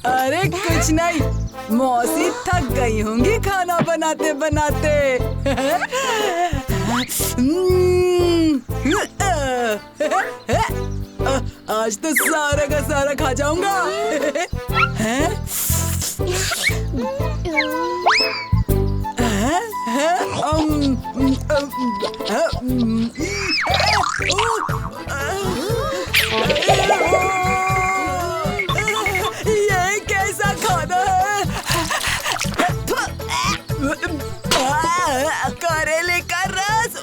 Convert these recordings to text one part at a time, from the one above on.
अरे कुछ नहीं, मौसी थक गई होंगी खाना बनाते बनाते। आज तो सारा का सारा खा जाऊंगा। ये कैसा खाना है? करेले का रस।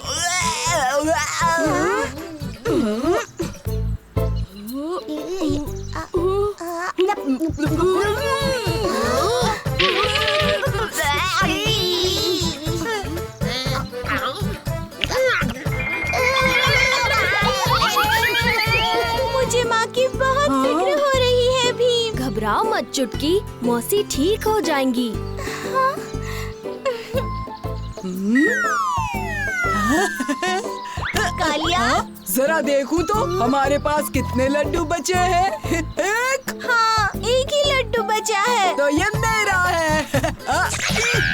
मुझे माँ की बहुत फिक्र हो रही है भीम। घबराओ मत चुटकी, मौसी ठीक हो जाएंगी। कालिया, जरा देखूं तो हमारे पास कितने लड्डू बचे हैं। एक। हाँ, एक ही लड्डू बचा है। तो ये मेरा है।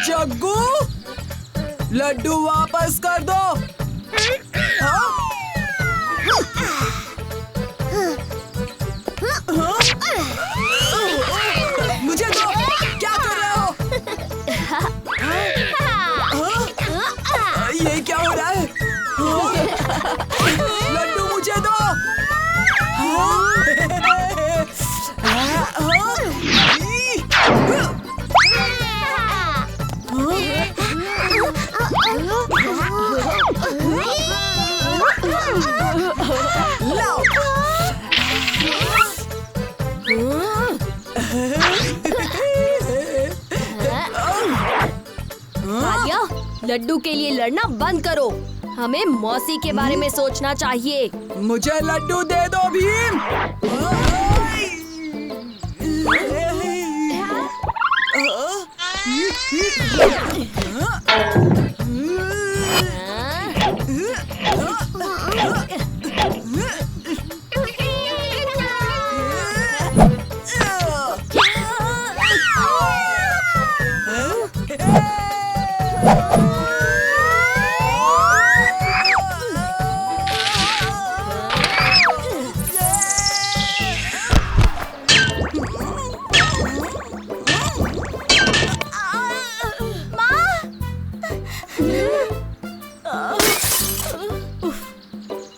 जग्गू, लड्डू वापस कर दो। हाँ? मुझे दो। क्या कर रहे हो? ये क्या हो रहा है? लड्डू मुझे दो। लाओ। कालिया, लड्डू के लिए लड़ना बंद करो। हमें मौसी के बारे में सोचना चाहिए। मुझे लड्डू दे दो भीम।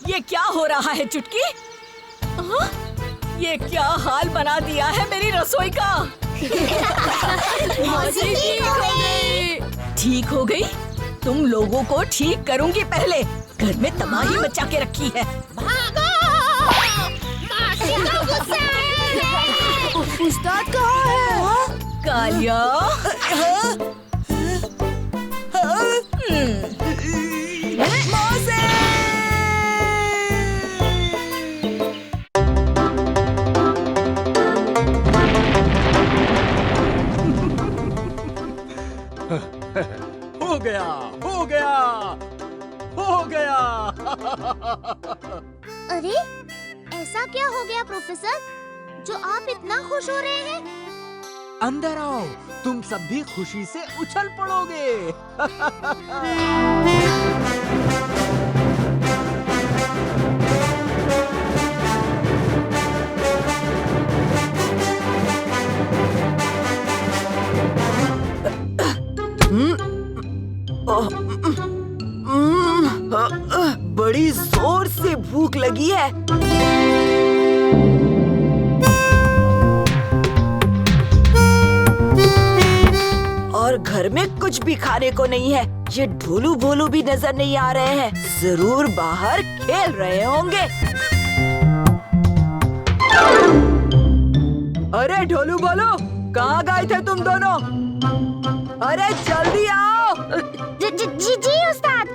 ये क्या हो रहा है चुटकी? ये क्या हाल बना दिया है मेरी रसोई का? मौसी ठीक हो गई। ठीक हो गई? तुम लोगों को ठीक करूंगी पहले। घर में तबाही मचा के रखी है। उस्ताद कहाँ है? कालिया, हो गया, हो गया, हो गया। अरे, ऐसा क्या हो गया प्रोफेसर, जो आप इतना खुश हो रहे हैं? अंदर आओ, तुम सब भी खुशी से उछल पड़ोगे। बड़ी जोर से भूख लगी है। और घर में कुछ भी खाने को नहीं है। ये ढोलू भोलू भी नजर नहीं आ रहे हैं। जरूर बाहर खेल रहे होंगे। अरे ढोलू भोलू, कहाँ गए थे तुम दोनों? अरे जल्दी आओ। जी उस्ताद।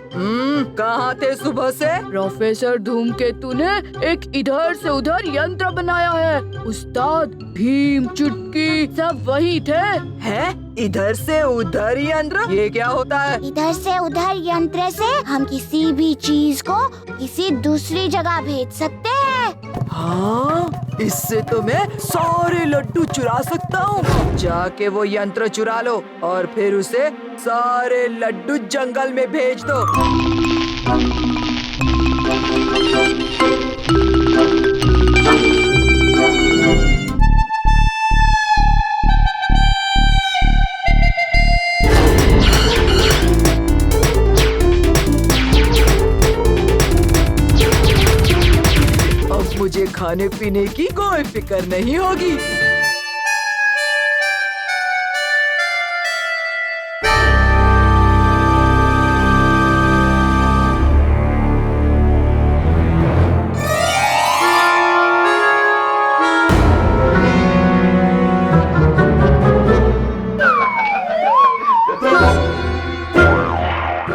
कहाँ थे सुबह से? प्रोफेसर धूमकेतु ने एक इधर से उधर यंत्र बनाया है। उस्ताद, भीम, चुटकी सब वही थे। हैं? इधर से उधर यंत्र? ये क्या होता है? इधर से उधर यंत्र से हम किसी भी चीज को किसी दूसरी जगह भेज सकते हैं। हाँ? इससे तो मैं सारे लड्डू चुरा सकता हूँ। जाके वो यंत्र चुरा लो और फिर उसे सारे लड्डू जंगल में भेज दो। मुझे खाने पीने की कोई फिक्र नहीं होगी।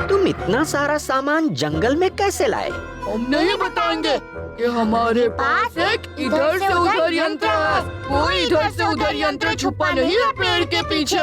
तुम इतना सारा सामान जंगल में कैसे लाए? हम नहीं बताएंगे कि हमारे पास एक इधर से उधर यंत्र है। कोई इधर से उधर यंत्र छुपा नहीं है पेड़ के पीछे।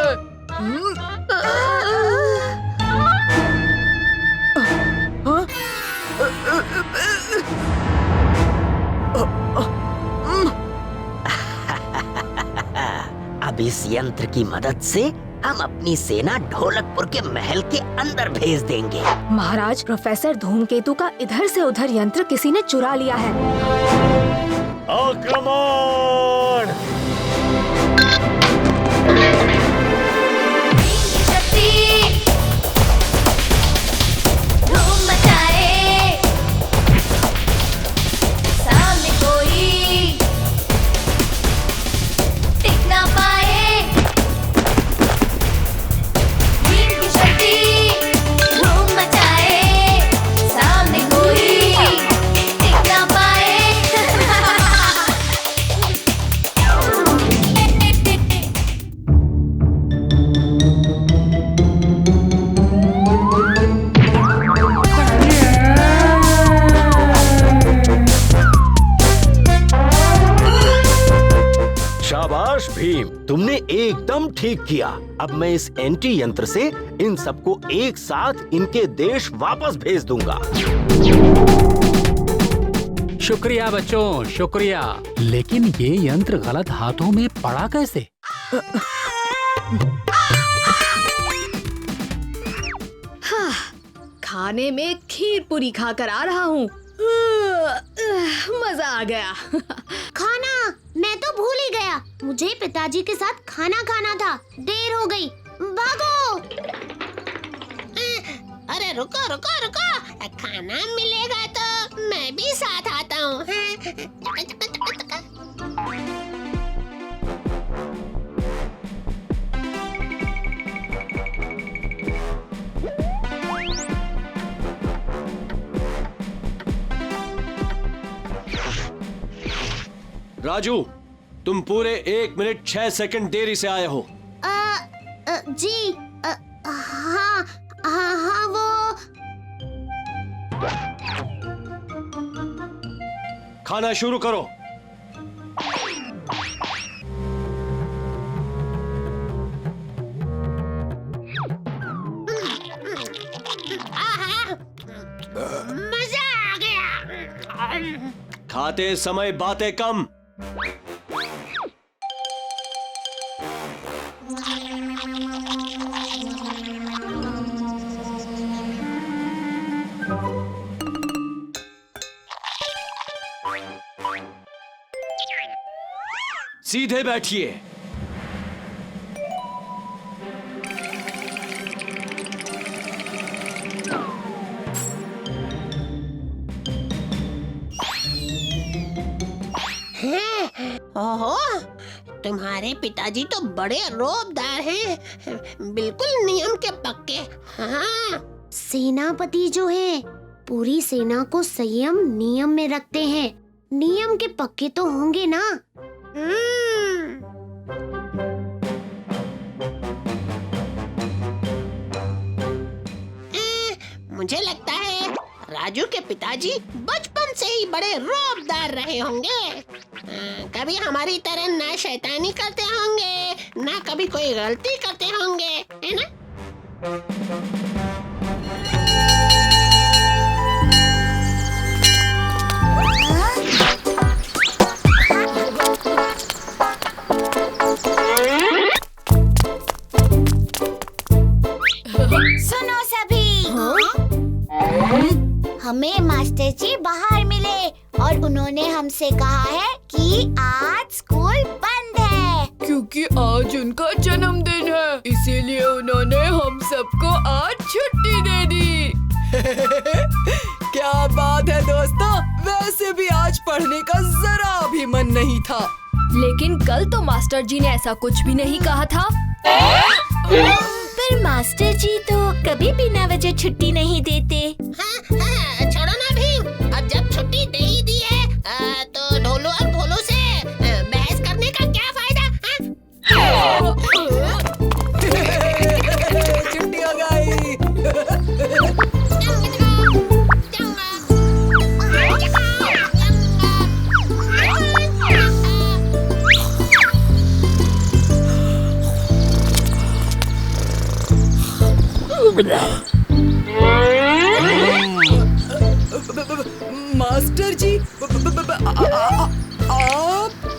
अब इस यंत्र की मदद से हम अपनी सेना ढोलकपुर के महल के अंदर भेज देंगे। महाराज, प्रोफेसर धूमकेतु का इधर से उधर यंत्र किसी ने चुरा लिया है। आक्रमण! धूम मचाए, सामने कोई टिक ना पाए। शाबाश भीम, तुमने एकदम ठीक किया। अब मैं इस एंटी यंत्र से इन सबको एक साथ इनके देश वापस भेज दूंगा। शुक्रिया बच्चों, शुक्रिया। लेकिन ये यंत्र गलत हाथों में पड़ा कैसे? खाने में खीर पूरी खाकर आ रहा हूँ। मजा आ गया। खाना मैं तो भूल ही गया। मुझे पिताजी के साथ खाना खाना था। देर हो गई, भागो। अरे रुको रुको रुको, खाना मिलेगा तो मैं भी साथ आता हूँ। राजू, तुम पूरे 1 मिनट 6 सेकंड देरी से आए हो। जी, हाँ हाँ हाँ, वो खाना शुरू करो। मजा आ गया। खाते समय बातें कम। सीधे बैठिए। ओहो, तुम्हारे पिताजी तो बड़े रोबदार हैं, बिल्कुल नियम के पक्के। हाँ, सेनापति जो है पूरी सेना को संयम नियम में रखते हैं। नियम के पक्के तो होंगे ना। मुझे लगता है राजू के पिताजी बचपन से ही बड़े रोबदार रहे होंगे। कभी हमारी तरह ना शैतानी करते होंगे, ना कभी कोई गलती करते होंगे, है ना? हमें मास्टर जी बाहर मिले और उन्होंने हमसे कहा है कि आज स्कूल बंद है क्योंकि आज उनका जन्मदिन है, इसीलिए उन्होंने हम सबको आज छुट्टी दे दी। क्या बात है दोस्तों, वैसे भी आज पढ़ने का जरा भी मन नहीं था। लेकिन कल तो मास्टर जी ने ऐसा कुछ भी नहीं कहा था। पर मास्टर जी तो कभी बिना वजह छुट्टी नहीं देते। हाँ, छोड़ो ना भीम, अब जब छुट्टी दे ही दी है तो ढोलू और भोलू से बहस करने का क्या फायदा? छुट्टी हो गई। मास्टर जी आप?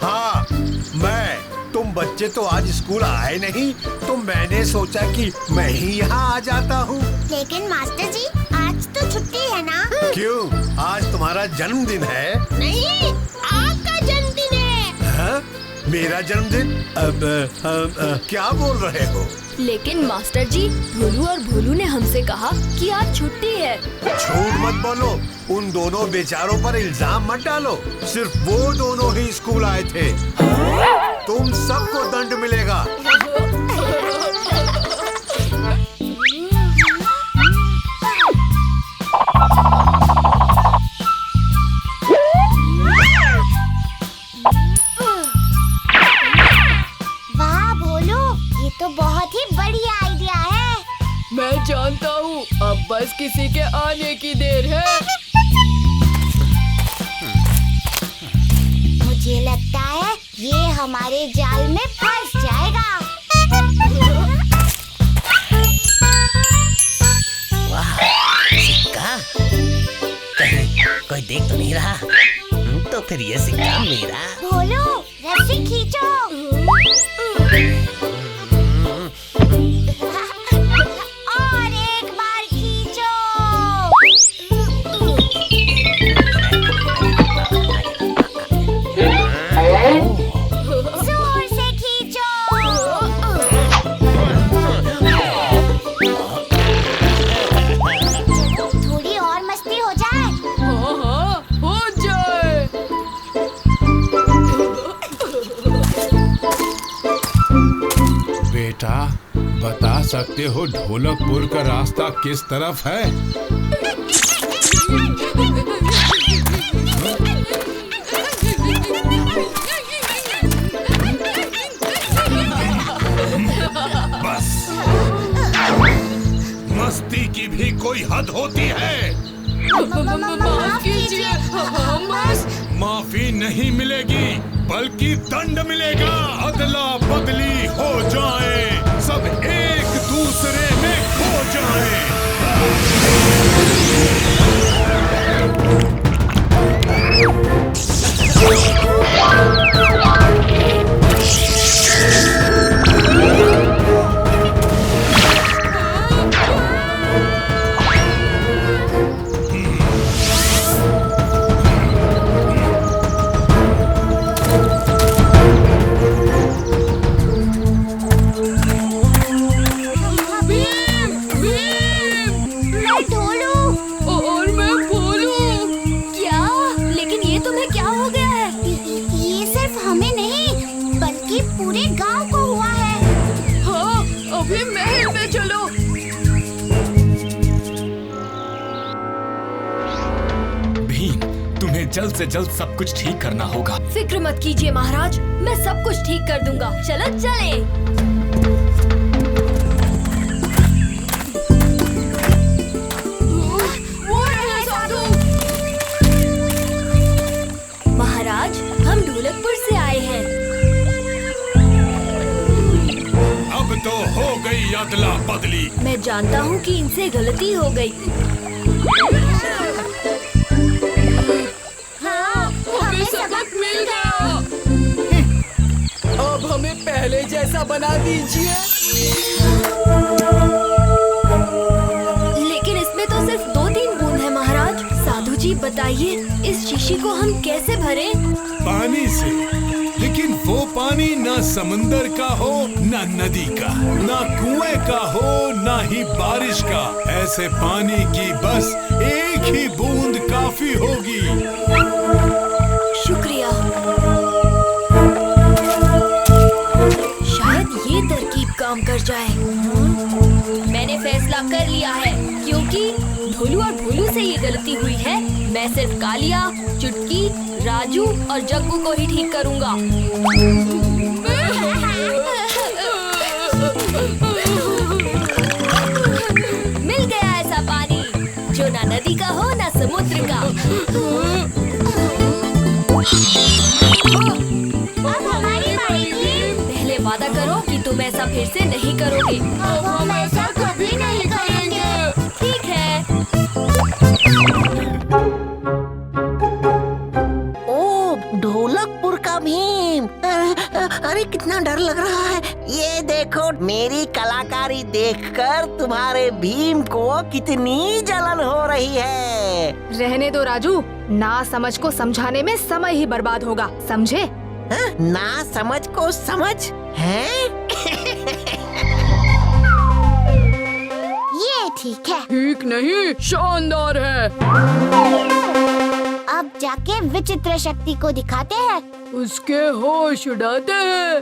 हाँ, मैं। तुम बच्चे तो आज स्कूल आए नहीं, तो मैंने सोचा कि मैं ही यहाँ आ जाता हूँ। लेकिन मास्टर जी आज तो छुट्टी है ना? क्यों? आज तुम्हारा जन्मदिन है? नहीं, आपका जन्मदिन है। हाँ? मेरा जन्मदिन? अब क्या बोल रहे हो? लेकिन मास्टर जी, ढोलू और भोलू ने हमसे कहा कि आज छुट्टी है। झूठ मत बोलो, उन दोनों बेचारों पर इल्जाम मत डालो। सिर्फ वो दोनों ही स्कूल आए थे। तुम सबको दंड मिलेगा। वाह भोलू, ये तो बहुत ही बढ़िया आइडिया है। मैं जानता हूँ, अब बस किसी के आने की देर है। मुझे लगता है ये हमारे जाल में फंस जाएगा। वाह, सिक्का। कहीं कोई देख तो नहीं रहा? तो फिर ये सिक्का मेरा। भोलू, रस्सी खींचो। और एक बार खींचो। जोर से खींचो। थोड़ी और मस्ती हो जाए। हाँ हाँ, हो जाए। बेटा, बता सकते हो ढोलकपुर का रास्ता किस तरफ है? बस, मस्ती की भी कोई हद होती है। माफ कीजिए, हम बस। माफी नहीं मिलेगी, बल्कि दंड मिलेगा। अदला बदली हो जाए, सब एक दूसरे में खो जाए। जल्द से जल्द सब कुछ ठीक करना होगा। फिक्र मत कीजिए महाराज, मैं सब कुछ ठीक कर दूंगा। चलो चलें। महाराज, हम ढोलकपुर से आए हैं। अब तो हो गई अदला बदली। मैं जानता हूँ कि इनसे गलती हो गई। अब हमें पहले जैसा बना दीजिए। लेकिन इसमें तो सिर्फ 2-3 बूंद है महाराज। बताइए, इस शीशी को हम कैसे भरें? पानी से, लेकिन वो पानी ना समंदर का हो, ना नदी का, ना कुएं का हो, ना ही बारिश का। ऐसे पानी की बस एक ही बूंद काफी होगी। शुक्रिया। शायद ये तरकीब काम कर जाए। मैंने फैसला कर लिया है, क्योंकि ढोलू और भोलू से ये गलती हुई है। मैं सिर्फ कालिया, चुटकी, राजू और जग्गू को ही ठीक करूंगा। मिल गया ऐसा पानी जो ना नदी का हो, ना समुद्र का। अब हमारी बारी थी। पहले वादा करो कि तुम ऐसा फिर से नहीं करोगे। अब हम ऐसा कभी नहीं करेंगे। ठीक है। ओ, ढोलकपुर का भीम। अरे कितना डर लग रहा है। ये देखो, मेरी कलाकारी देखकर तुम्हारे भीम को कितनी जलन हो रही है। रहने दो राजू, ना समझ को समझाने में समय ही बर्बाद होगा, समझे? ना समझ को समझ है। ये ठीक है। ठीक नहीं, शानदार है। अब जाके विचित्र शक्ति को दिखाते हैं। उसके होश उड़ाते हैं।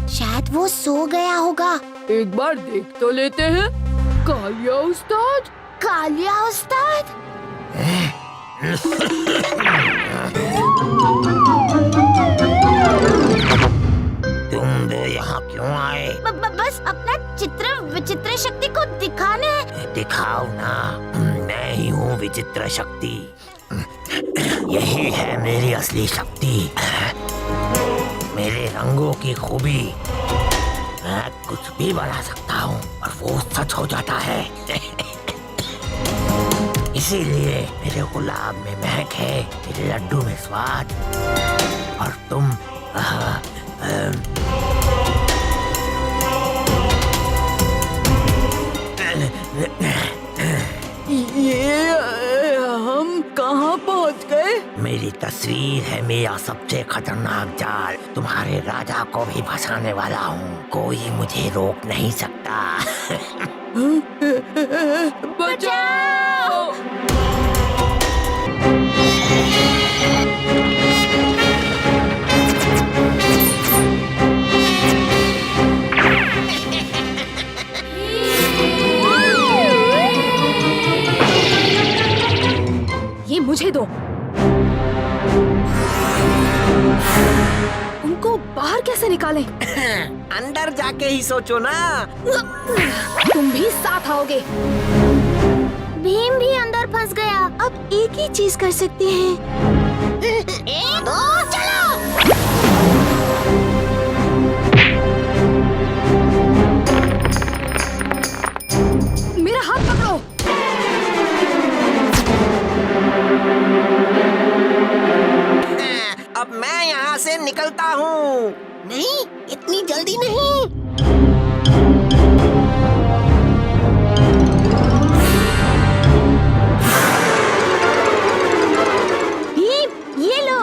शायद वो सो गया होगा। एक बार देख तो लेते हैं। कालिया उस्ताद। कालिया उस्ताद। तुम दो यहाँ क्यों आए? बस अपना विचित्र शक्ति को दिखाने। दिखाओ ना, मैं ही हूँ विचित्र शक्ति। यही है मेरी असली शक्ति, मेरे रंगों की खूबी। मैं कुछ भी बना सकता हूँ और वो सच हो जाता है। इसीलिए मेरे गुलाब में महक है, मेरे लड्डू में स्वाद, और तुम ये हम कहाँ पहुँच गए? मेरी तस्वीर है मेरा सबसे खतरनाक जाल। तुम्हारे राजा को भी फंसाने वाला हूँ, कोई मुझे रोक नहीं सकता। बचाओ! ये मुझे दो। उनको बाहर कैसे निकालें? अंदर जाके ही सोचो ना। तुम भी साथ आओगे। भीम भी अंदर फंस गया। अब एक ही चीज कर सकते हैं। एक, दो, चलो। मेरा हाथ पकड़ो। अब मैं यहाँ से निकलता हूँ। नहीं, इतनी जल्दी नहीं। भीम, ये लो।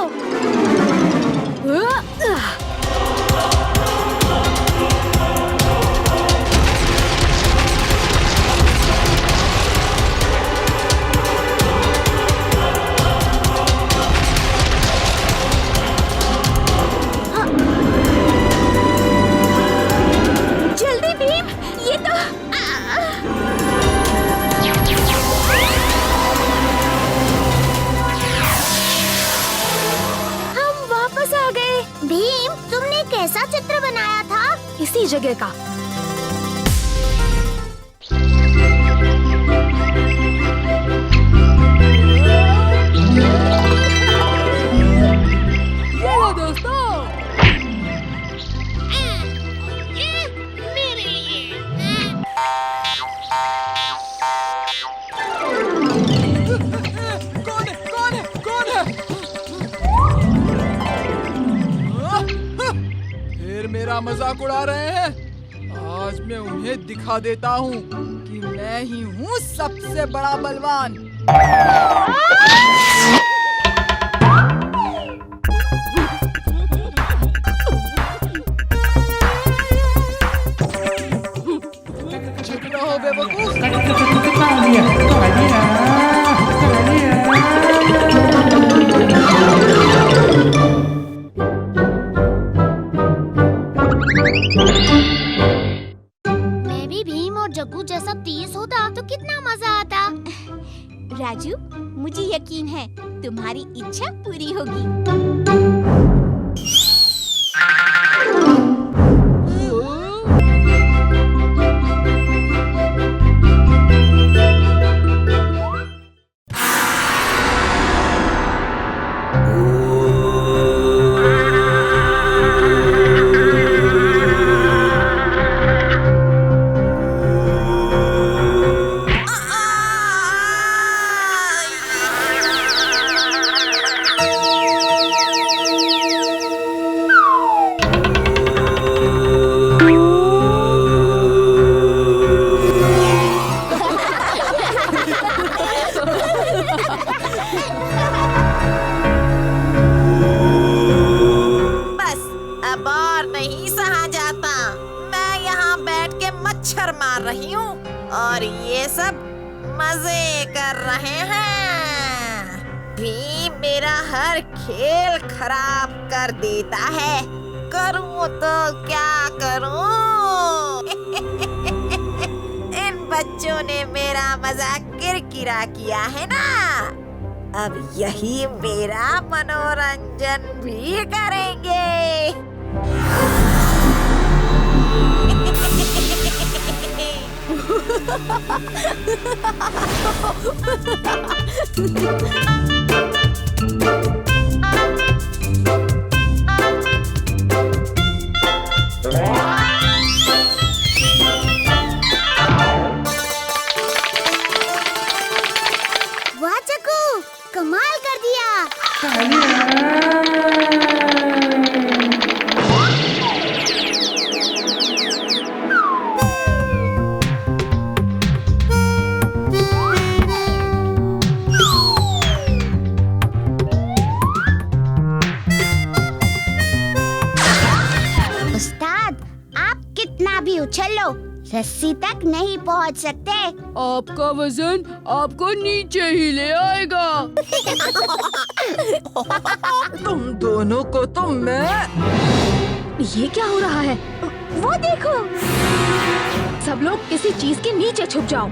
जल्दी भीम, ये तो हम वापस आ गए। भीम, तुमने कैसा चित्र बनाया था? इसी जगह का। चलो दोस्तों। फिर मेरा मजाक उड़ा रहे हैं। आज मैं उन्हें दिखा देता हूँ कि मैं ही हूँ सबसे बड़ा बलवान। चुप रहो बेवकूफ। मैं भी भीम और जग्गू जैसा तेज होता तो कितना मजा आता। राजू, मुझे यकीन है तुम्हारी इच्छा पूरी होगी। मच्छर मार रही हूँ और ये सब मजे कर रहे हैं। भीम मेरा हर खेल खराब कर देता है। करूँ तो क्या करूँ? इन बच्चों ने मेरा मजाक किरकिरा किया है ना, अब यही मेरा मनोरंजन भी करेंगे। वाह जग्गू, कमाल कर दिया। उस्ताद, आप कितना भी उछल लो, रस्सी तक नहीं पहुंच सकते। आपका वजन आपको नीचे ही ले आएगा। तुम दोनों को तो मैं। ये क्या हो रहा है? वो देखो, सब लोग किसी चीज के नीचे छुप जाओ।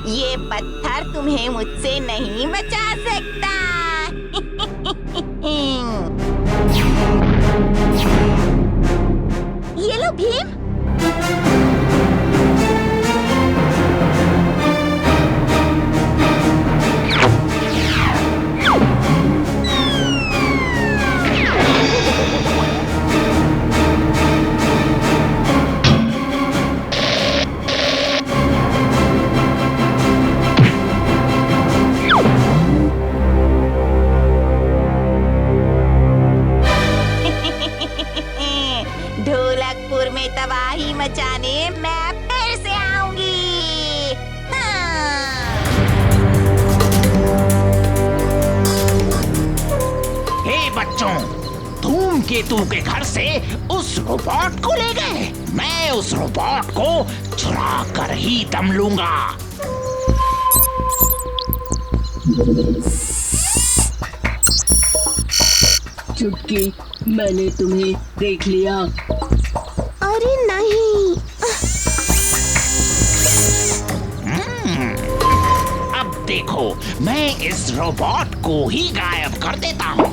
ये पत्थर तुम्हें मुझसे नहीं बचा सकता। ये लो भीम। ढोलकपुर में तबाही मचाने मैं फिर से आऊंगी। हे बच्चों, धूमकेतु के घर से उस रोबोट को ले गए। मैं उस रोबोट को चुरा कर ही दम लूंगा। चुटकी, मैंने तुम्हें देख लिया। अरे नहीं। अब देखो, मैं इस रोबोट को ही गायब कर देता हूँ।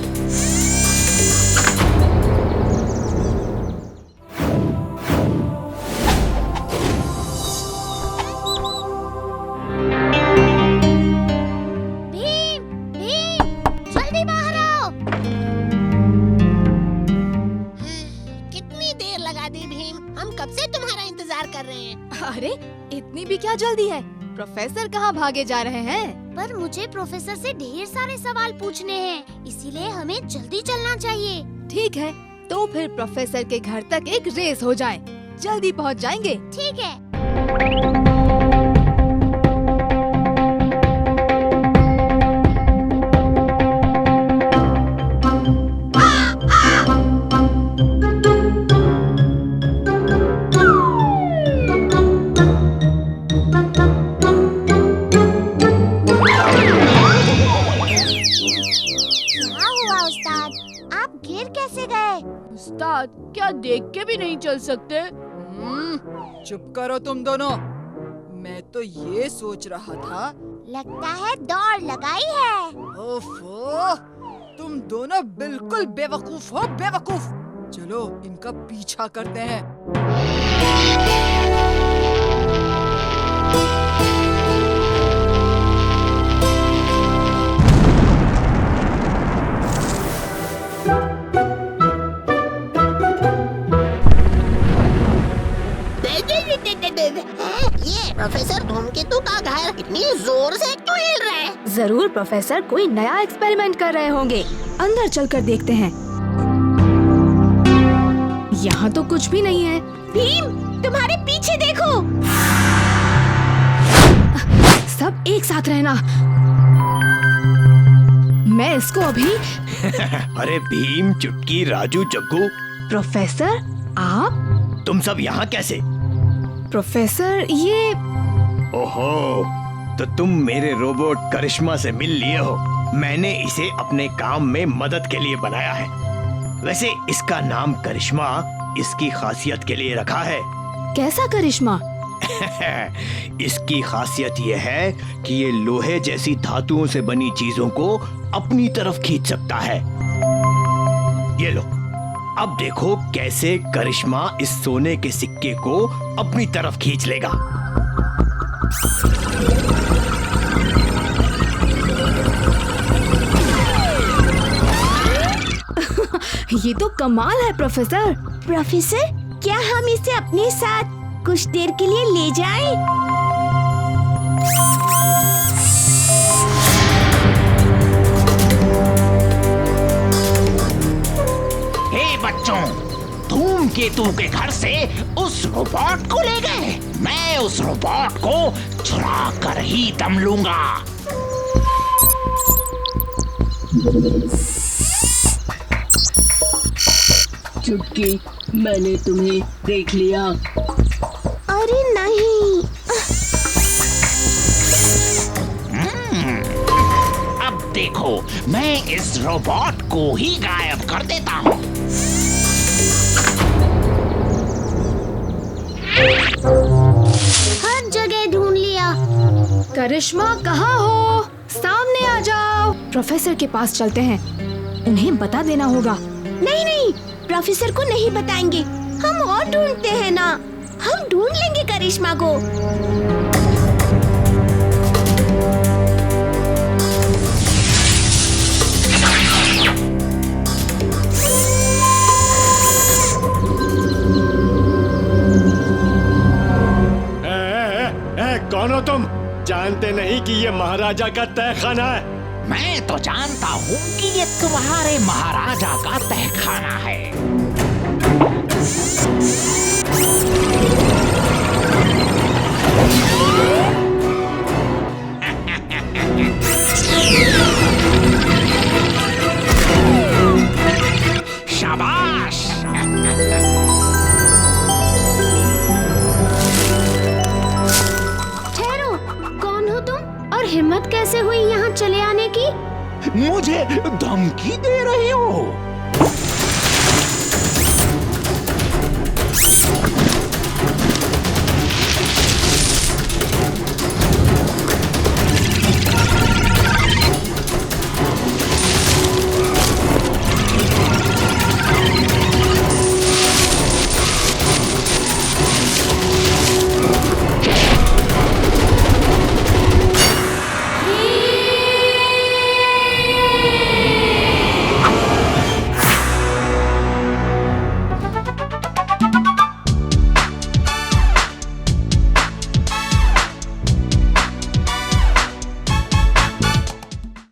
भीम, भीम, जल्दी बाहर आओ। कितनी देर लगा दी भीम, हम कब से तुम्हारा इंतजार कर रहे हैं। अरे इतनी भी क्या जल्दी है? प्रोफेसर कहाँ भागे जा रहे हैं? पर मुझे प्रोफेसर से ढेर सारे सवाल पूछने हैं, इसीलिए हमें जल्दी चलना चाहिए। ठीक है, तो फिर प्रोफेसर के घर तक एक रेस हो जाए, जल्दी पहुँच जाएंगे। ठीक है। उस्ताद, क्या देख के भी नहीं चल सकते? चुप करो तुम दोनों। मैं तो ये सोच रहा था। लगता है दौड़ लगाई है। ओफो, तुम दोनों बिल्कुल बेवकूफ हो, बेवकूफ। चलो इनका पीछा करते हैं। ये प्रोफेसर धूमकेतु का घर इतनी जोर से क्यों हिल रहा है? जरूर प्रोफेसर कोई नया एक्सपेरिमेंट कर रहे होंगे। अंदर चलकर देखते हैं। यहाँ तो कुछ भी नहीं है। भीम, तुम्हारे पीछे देखो। सब एक साथ रहना। मैं इसको अभी अरे भीम, चुटकी, राजू, जग्गू। प्रोफेसर आप? तुम सब यहाँ कैसे? प्रोफेसर ये ओहो, तो तुम मेरे रोबोट करिश्मा से मिल लिए हो। मैंने इसे अपने काम में मदद के लिए बनाया है। वैसे इसका नाम करिश्मा इसकी खासियत के लिए रखा है। कैसा करिश्मा? इसकी खासियत ये है कि ये लोहे जैसी धातुओं से बनी चीजों को अपनी तरफ खींच सकता है। ये लो, अब देखो कैसे करिश्मा इस सोने के सिक्के को अपनी तरफ खींच लेगा। ये तो कमाल है प्रोफेसर। प्रोफेसर, क्या हम इसे अपने साथ कुछ देर के लिए ले जाएं? हे बच्चों, धूमकेतु के घर से उस रोबोट को ले गए। मैं उस रोबोट को चुरा कर ही दम लूंगा। चुटकी, मैंने तुम्हें देख लिया। अरे नहीं। अब देखो, मैं इस रोबोट को ही गायब कर देता हूँ। हर जगह ढूंढ लिया। करिश्मा कहाँ हो? सामने आ जाओ। प्रोफेसर के पास चलते हैं, उन्हें बता देना होगा। नहीं नहीं, प्रोफेसर को नहीं बताएंगे। हम और ढूंढते हैं ना। हम ढूंढ लेंगे करिश्मा को। कौन हो तुम? जानते नहीं कि ये महाराजा का तहखाना है? मैं तो जानता हूँ कि ये तुम्हारे महाराजा का तहखाना है। शाबाश। ठहरो, कौन हो तुम? और हिम्मत कैसे हुई यहाँ चले आने की? मुझे धमकी दे रही हो?